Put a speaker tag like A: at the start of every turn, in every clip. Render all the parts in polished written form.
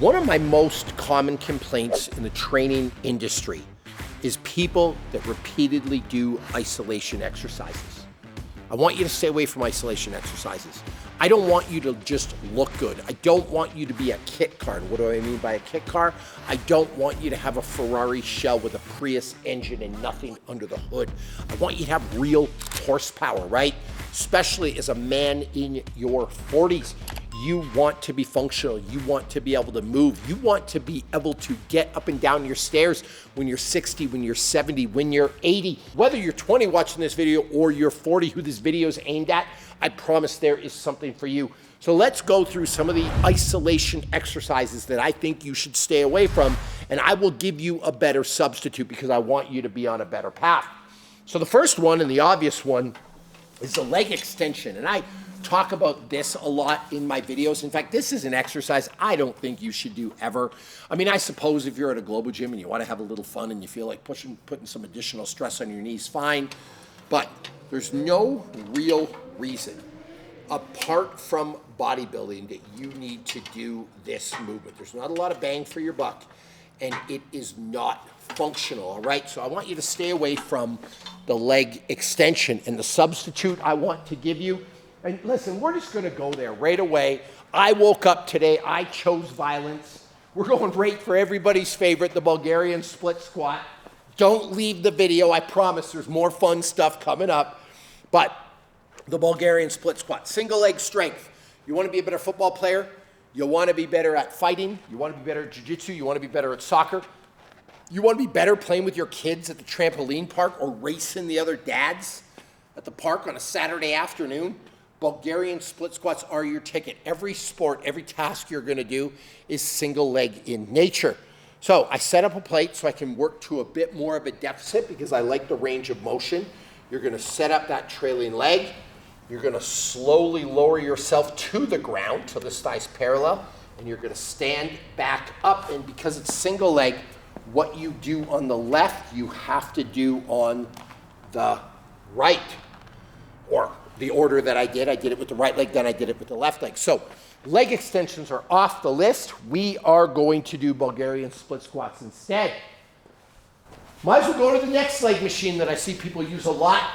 A: One of my most common complaints in the training industry is people that repeatedly do isolation exercises. I want you to stay away from isolation exercises. I don't want you to just look good. I don't want you to be a kit car. And what do I mean by a kit car? I don't want you to have a Ferrari shell with a Prius engine and nothing under the hood. I want you to have real horsepower, right? Especially as a man in your 40s. You want to be functional. You want to be able to move. You want to be able to get up and down your stairs when you're 60, when you're 70, when you're 80. Whether you're 20 watching this video or you're 40 who this video is aimed at, I promise there is something for you. So let's go through some of the isolation exercises that I think you should stay away from, and I will give you a better substitute because I want you to be on a better path. So the first one, and the obvious one, is the leg extension. And I talk about this a lot in my videos. In fact, this is an exercise I don't think you should do ever. I mean, I suppose if you're at a global gym and you want to have a little fun and you feel like putting some additional stress on your knees, fine. But there's no real reason, apart from bodybuilding, that you need to do this movement. There's not a lot of bang for your buck, and it is not functional, all right? So I want you to stay away from the leg extension. And the substitute I want to give you, and listen, we're just gonna go there right away. I woke up today, I chose violence. We're going right for everybody's favorite, the Bulgarian split squat. Don't leave the video, I promise there's more fun stuff coming up. But the Bulgarian split squat, single leg strength. You wanna be a better football player, you wanna be better at fighting, you wanna be better at jiu-jitsu, you wanna be better at soccer, you wanna be better playing with your kids at the trampoline park or racing the other dads at the park on a Saturday afternoon. Bulgarian split squats are your ticket. Every sport, every task you're gonna do is single leg in nature. So I set up a plate so I can work to a bit more of a deficit because I like the range of motion. You're gonna set up that trailing leg. You're gonna slowly lower yourself to the ground till this thigh's parallel, and you're gonna stand back up. And because it's single leg, what you do on the left, you have to do on the right. Or the order that I did it with the right leg, then I did it with the left leg. So leg extensions are off the list. We are going to do Bulgarian split squats instead. Might as well go to the next leg machine that I see people use a lot,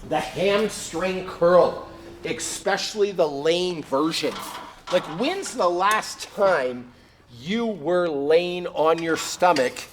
A: the hamstring curl, especially the lane version. Like, when's the last time you were laying on your stomach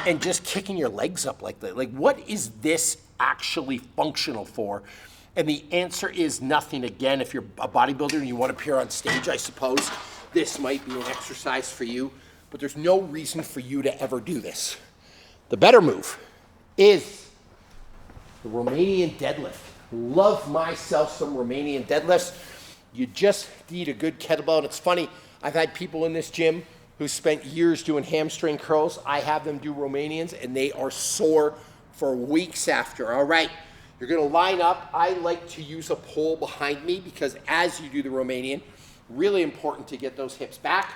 A: and just kicking your legs up like that? Like, what is this actually functional for? And the answer is nothing. Again, if you're a bodybuilder and you want to appear on stage, I suppose this might be an exercise for you, but there's no reason for you to ever do this. The better move is the Romanian deadlift. Love myself some Romanian deadlifts. You just need a good kettlebell. And it's funny, I've had people in this gym who spent years doing hamstring curls. I have them do Romanians and they are sore for weeks after. All right, you're gonna line up. I like to use a pole behind me because as you do the Romanian, really important to get those hips back.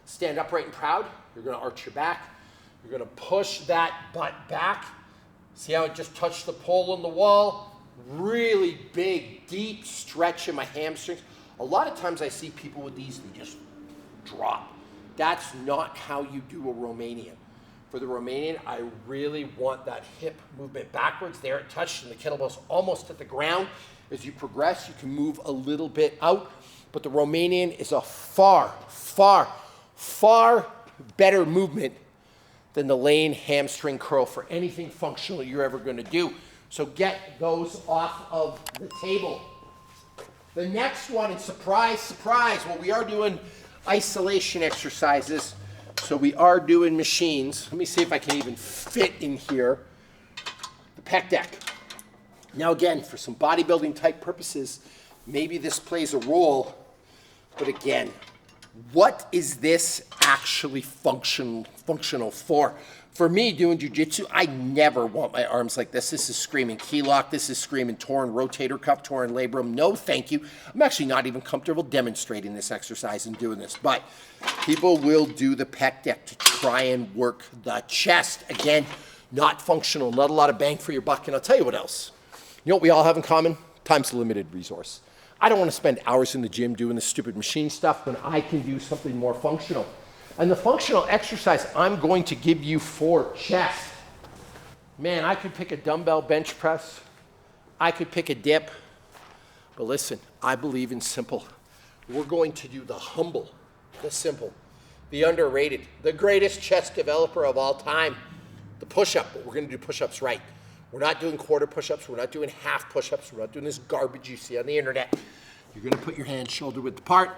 A: Stand upright and proud. You're gonna arch your back. You're gonna push that butt back. See how it just touched the pole on the wall? Really big, deep stretch in my hamstrings. A lot of times I see people with these, they just drop. That's not how you do a Romanian. For the Romanian, I really want that hip movement backwards. There it touched and the kettlebell's almost at the ground. As you progress, you can move a little bit out, but the Romanian is a far, far, far better movement than the lane hamstring curl for anything functional you're ever gonna do. So get those off of the table. The next one, and surprise, surprise, well, we are doing isolation exercises. So we are doing machines. Let me see if I can even fit in here the pec deck. Now again, for some bodybuilding type purposes, maybe this plays a role, but again, what is this actually functional for? For me, doing jiu-jitsu, I never want my arms like this. This is screaming key lock. This is screaming torn rotator cuff, torn labrum. No, thank you. I'm actually not even comfortable demonstrating this exercise and doing this, but people will do the pec deck to try and work the chest. Again, not functional, not a lot of bang for your buck. And I'll tell you what else. You know what we all have in common? Time's a limited resource. I don't want to spend hours in the gym doing this stupid machine stuff when I can do something more functional. And the functional exercise I'm going to give you for chest, man, I could pick a dumbbell bench press. I could pick a dip. But listen, I believe in simple. We're going to do the humble, the simple, the underrated, the greatest chest developer of all time, the push-up. But we're going to do push-ups right. We're not doing quarter push-ups. We're not doing half push-ups. We're not doing this garbage you see on the internet. You're going to put your hands shoulder width apart.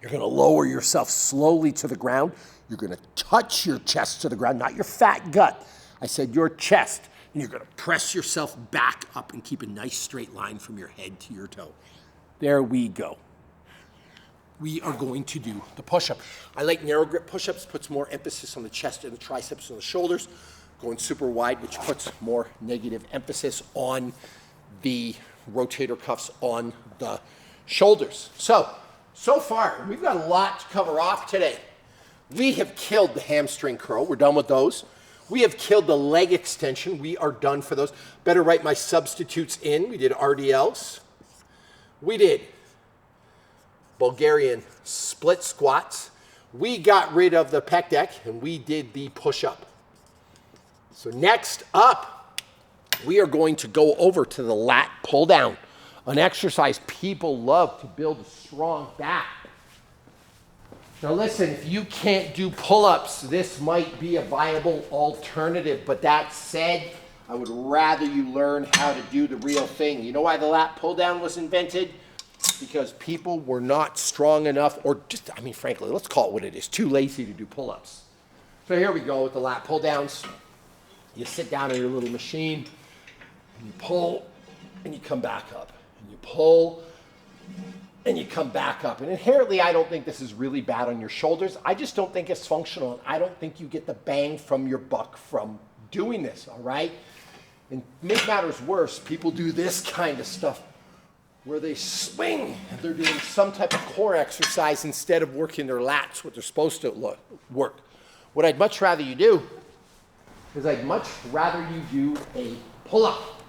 A: You're going to lower yourself slowly to the ground. You're going to touch your chest to the ground, not your fat gut. I said your chest. And you're going to press yourself back up and keep a nice straight line from your head to your toe. There we go. We are going to do the push-up. I like narrow grip push-ups, puts more emphasis on the chest and the triceps and the shoulders. Going super wide, which puts more negative emphasis on the rotator cuffs on the shoulders. So far, we've got a lot to cover off today. We have killed the hamstring curl. We're done with those. We have killed the leg extension. We are done for those. Better write my substitutes in. We did RDLs. We did Bulgarian split squats. We got rid of the pec deck, and we did the push-up. So next up, we are going to go over to the lat pull down, an exercise people love to build a strong back. Now listen, if you can't do pull-ups, this might be a viable alternative. But that said, I would rather you learn how to do the real thing. You know why the lat pull down was invented? Because people were not strong enough, or just, I mean, frankly, let's call it what it is, too lazy to do pull-ups. So here we go with the lat pull downs. You sit down in your little machine, and you pull, and you come back up. And you pull, and you come back up. And inherently, I don't think this is really bad on your shoulders. I just don't think it's functional. I don't think you get the bang from your buck from doing this, all right? And make matters worse, people do this kind of stuff where they swing and they're doing some type of core exercise instead of working their lats, what they're supposed to work. What I'd much rather you do is I'd much rather you do a pull-up.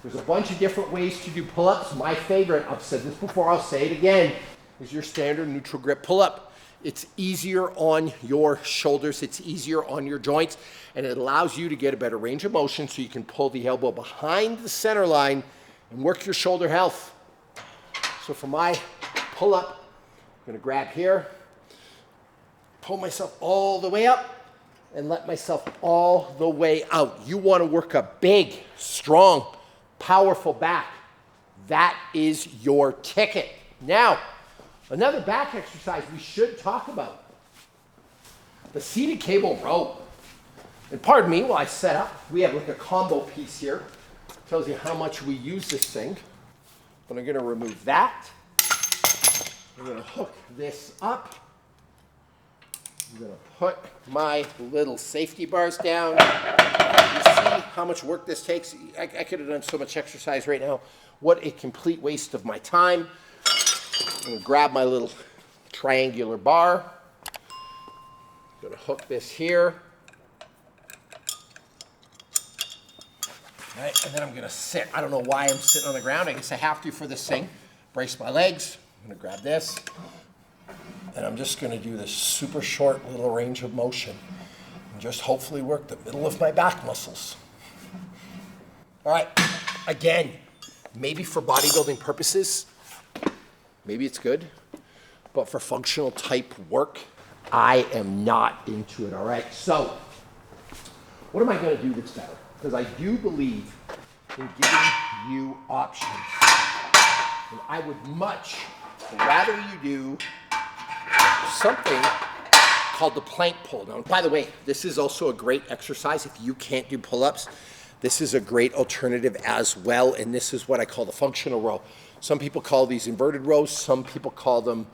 A: There's a bunch of different ways to do pull-ups. My favorite, I've said this before, I'll say it again, is your standard neutral grip pull-up. It's easier on your shoulders, it's easier on your joints, and it allows you to get a better range of motion so you can pull the elbow behind the center line and work your shoulder health. So for my pull-up, I'm gonna grab here, pull myself all the way up, and let myself all the way out. You wanna work a big, strong, powerful back. That is your ticket. Now, another back exercise we should talk about. The seated cable row. And pardon me while I set up, we have like a combo piece here. Tells you how much we use this thing. But I'm gonna remove that. I'm gonna hook this up. I'm gonna put my little safety bars down. You see how much work this takes? I could have done so much exercise right now. What a complete waste of my time. I'm gonna grab my little triangular bar. I'm gonna hook this here. All right, and then I'm gonna sit. I don't know why I'm sitting on the ground. I guess I have to for this thing. Brace my legs. I'm gonna grab this. And I'm just gonna do this super short little range of motion and just hopefully work the middle of my back muscles. All right, again, maybe for bodybuilding purposes, maybe it's good, but for functional type work, I am not into it, all right? So, what am I gonna do that's better? Because I do believe in giving you options. And I would much rather you do something called the plank pull down. By the way, this is also a great exercise if you can't do pull-ups. This is a great alternative as well, and this is what I call the functional row. Some people call these inverted rows, some people call them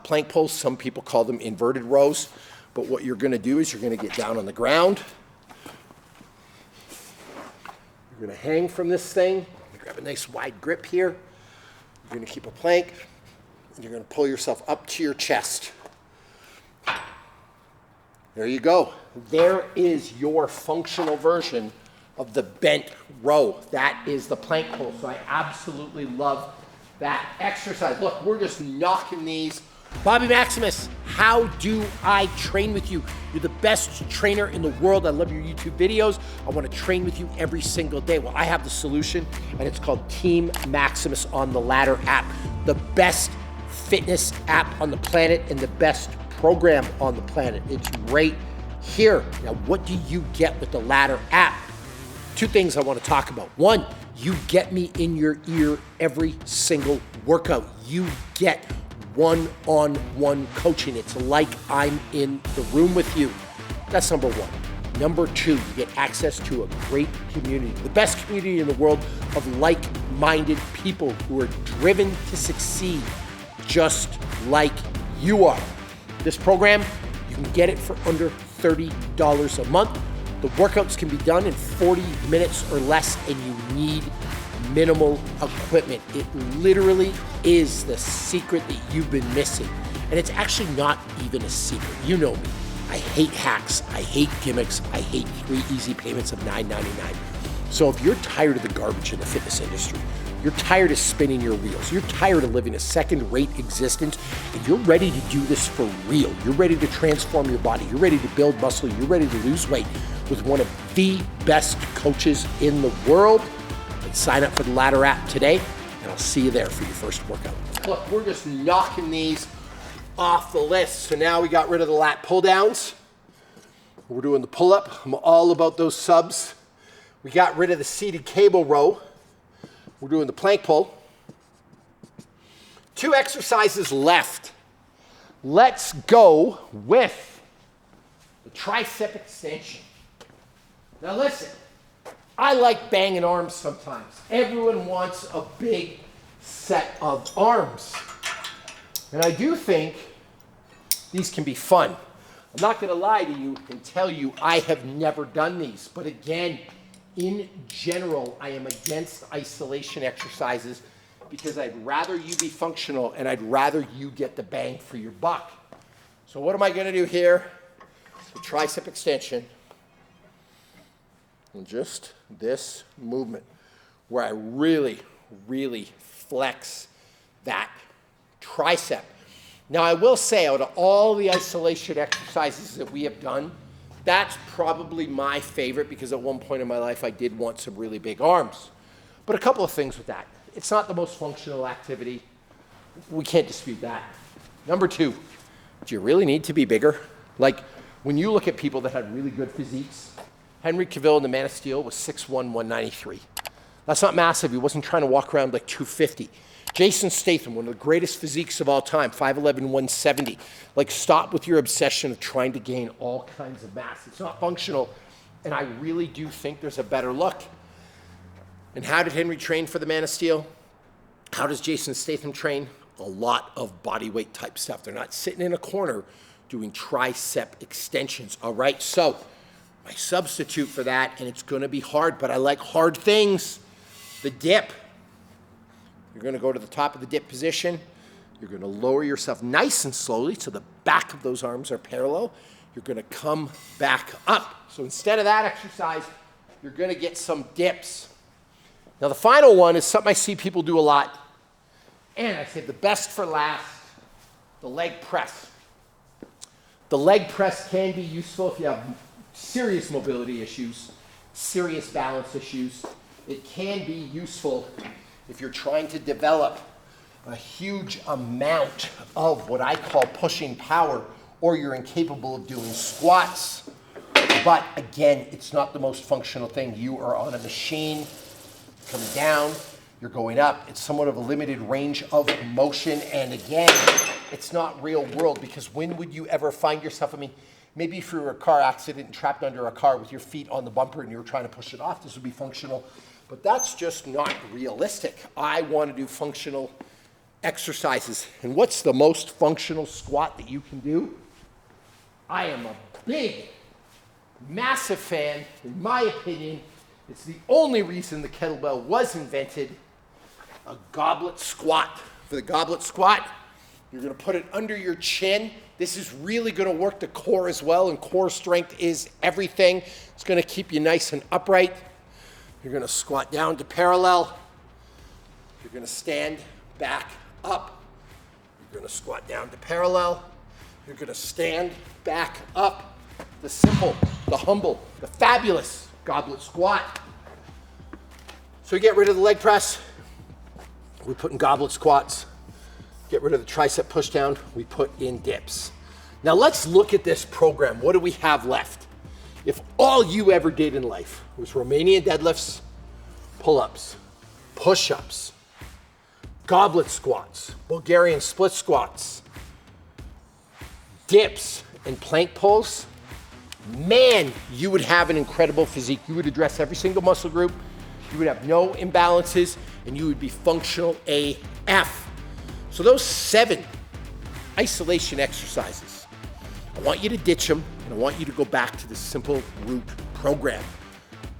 A: plank pulls, some people call them inverted rows. But what you're gonna do is you're gonna get down on the ground. You're gonna hang from this thing. Grab a nice wide grip here. You're gonna keep a plank, and you're gonna pull yourself up to your chest. There you go. There is your functional version of the bent row. That is the plank pull. So I absolutely love that exercise. Look, we're just knocking these. Bobby Maximus, how do I train with you? You're the best trainer in the world. I love your YouTube videos. I want to train with you every single day. Well, I have the solution, and it's called Team Maximus on the Ladder app. The best fitness app on the planet and the best program on the planet. It's right here. Now, what do you get with the Ladder app? Two things I want to talk about. One, you get me in your ear every single workout. You get one-on-one coaching. It's like I'm in the room with you. That's number one. Number two, you get access to a great community, the best community in the world of like-minded people who are driven to succeed just like you are. This program, you can get it for under $30 a month. The workouts can be done in 40 minutes or less, and you need minimal equipment. It literally is the secret that you've been missing. And it's actually not even a secret. You know me. I hate hacks. I hate gimmicks. I hate 3 easy payments of $9.99. So if you're tired of the garbage in the fitness industry, you're tired of spinning your wheels, you're tired of living a second-rate existence, and you're ready to do this for real, you're ready to transform your body, you're ready to build muscle, you're ready to lose weight with one of the best coaches in the world, then sign up for the Ladder app today, and I'll see you there for your first workout. Look, we're just knocking these off the list. So now we got rid of the lat pull downs. We're doing the pull up. I'm all about those subs. We got rid of the seated cable row. We're doing the plank pull. 2 exercises left. Let's go with the tricep extension. Now listen, I like banging arms sometimes. Everyone wants a big set of arms. And I do think these can be fun. I'm not gonna lie to you and tell you I have never done these, but again, in general, I am against isolation exercises because I'd rather you be functional and I'd rather you get the bang for your buck. So what am I gonna do here? The tricep extension. And just this movement where I really, really flex that tricep. Now I will say, out of all the isolation exercises that we have done, that's probably my favorite because at one point in my life I did want some really big arms. But a couple of things with that. It's not the most functional activity. We can't dispute that. Number 2, do you really need to be bigger? Like when you look at people that had really good physiques, Henry Cavill in The Man of Steel was 6'1", 193. That's not massive. He wasn't trying to walk around like 250. Jason Statham, one of the greatest physiques of all time, 5'11", 170. Like, stop with your obsession of trying to gain all kinds of mass. It's not functional, and I really do think there's a better look. And how did Henry train for The Man of Steel? How does Jason Statham train? A lot of body weight type stuff. They're not sitting in a corner doing tricep extensions, all right? So, my substitute for that, and it's gonna be hard, but I like hard things. The dip. You're gonna go to the top of the dip position. You're gonna lower yourself nice and slowly so the back of those arms are parallel. You're gonna come back up. So instead of that exercise, you're gonna get some dips. Now the final one is something I see people do a lot, and I say the best for last, the leg press. The leg press can be useful if you have serious mobility issues, serious balance issues. It can be useful if you're trying to develop a huge amount of what I call pushing power, or you're incapable of doing squats. But again, it's not the most functional thing. You are on a machine, coming down, you're going up. It's somewhat of a limited range of motion. And again, it's not real world, because when would you ever find yourself, I mean, maybe if you were in a car accident and trapped under a car with your feet on the bumper and you were trying to push it off, this would be functional. But that's just not realistic. I want to do functional exercises. And what's the most functional squat that you can do? I am a big, massive fan. In my opinion, it's the only reason the kettlebell was invented. A goblet squat. For the goblet squat, you're going to put it under your chin. This is really going to work the core as well, and core strength is everything. It's going to keep you nice and upright. You're going to squat down to parallel. You're going to stand back up. You're gonna squat down to parallel. You're gonna stand back up. The simple, the humble, the fabulous goblet squat. So we get rid of the leg press, we put in goblet squats. Get rid of the tricep push down, we put in dips. Now let's look at this program. What do we have left? If all you ever did in life was Romanian deadlifts, pull-ups, push-ups, goblet squats, Bulgarian split squats, dips, and plank pulls, man, you would have an incredible physique. You would address every single muscle group, you would have no imbalances, and you would be functional AF. So those 7 isolation exercises, I want you to ditch them, and I want you to go back to the simple root program.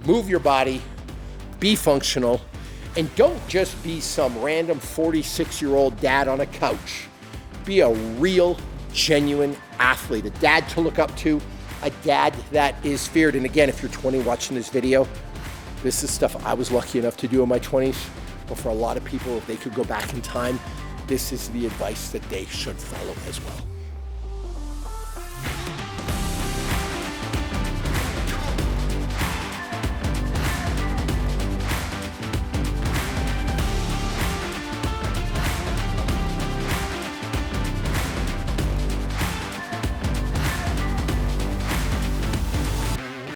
A: Move your body, be functional, and don't just be some random 46-year-old dad on a couch. Be a real, genuine athlete, a dad to look up to, a dad that is feared. And again, if you're 20 watching this video, this is stuff I was lucky enough to do in my 20s, but for a lot of people, if they could go back in time, this is the advice that they should follow as well.